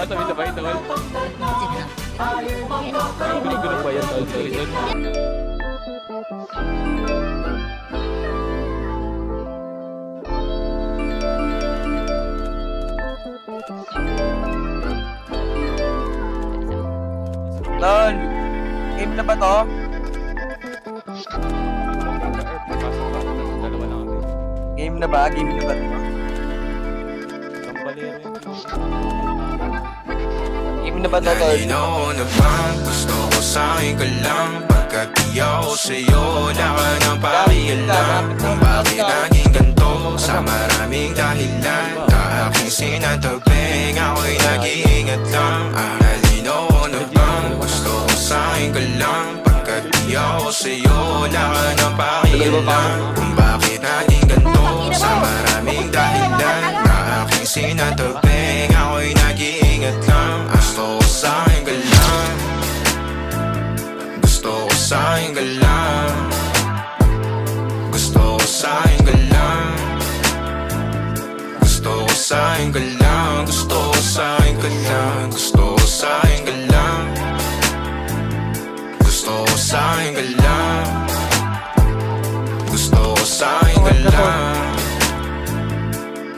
Sabay-sabay, tol. Gulo-gulo ba yan, tol? Sorry, tol. Tol, game na ba to? Dalawa lang kami. Game na ba? Game na ba to? Kambalero yung Game na ba to, tol? Talino na bang gusto ko sa'yo ka lang? Pagkat di ako sa'yo, wala ka nang pakialam. Kung bakit naging ganito sa maraming dahilan. Na aking sinatagping, ako'y nag-iingat lang. Talino na bang gusto ko sa'yo ka lang? Pagkat di ako sa'yo, wala ka nang pakialam. Kung bakit naging ganito sa maraming dahilan. Na aking sinatagping, ako'y nag-iingat lang. Gusto ko sa'yo ka lang. Gusto ko sa'yo ka lang. Gusto ko sa'yo ka lang. Gusto ko sa'yo ka lang. Gusto ko sa'yo ka lang. Gusto ko sa'yo ka lang. Gusto ko sa'yo ka lang. Gusto ko sa'yo ka lang.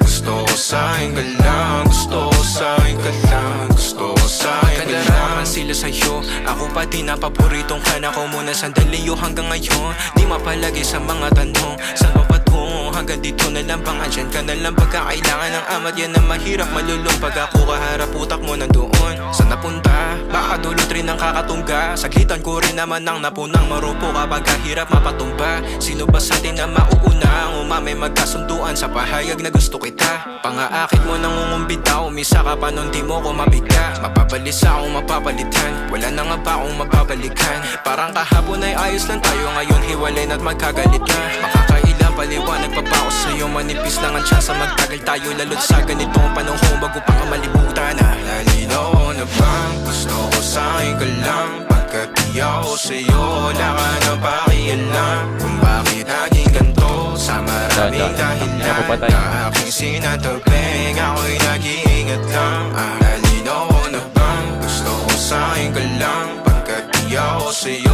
Gusto ko sa'yo ka lang. Gusto ko sa'yo ka lang. Gusto ko sa'yo ka lang. Sila sa'yo, ako pati na paboritong ka na ko muna sandali yo hanggang ngayon. Di mapalagi sa mga tanong, saan ba patungo? Hanggang dito na lang bang andyan ka na lang pagkakailangan ng amat. Yan na mahirap malulong pag ako kaharap utak mo nandoon. Saan napunta? Baka dulot rin ang kakatungga. Saglitan ko rin naman ang napunang marupo kapag kahirap mapatumba. Sino ba sa atin na mauuna? Ang umamay magkasunduan sa pahayag na gusto kita. Pangaakit mo nang umumbita, umisa ka pa nun di mo ko mabigla. Mapabalisa akong mapapalitan, wala na nga ba akong mapapalikan. Parang kahapon ay ayos lang tayo, ngayon hiwalay na't magkagalit na. Makakailang paliwanag pa ba ako sa'yo, manipis lang ang tsansa magtagal tayo. Lalo't sa ganitong panahon bago pa ka malibutan na. Nalinaw na bang gusto ko sa'yo ka lang? Pagkat di ako sa'yo, wala ka na pakialam. Kung bakit naging ganito sa maraming dahilan. Na aking sinatagping, ako'y nag-iingat lang. Nalinaw na bang gusto ko sa'yo ka lang? Pagkat di ako sa'yo,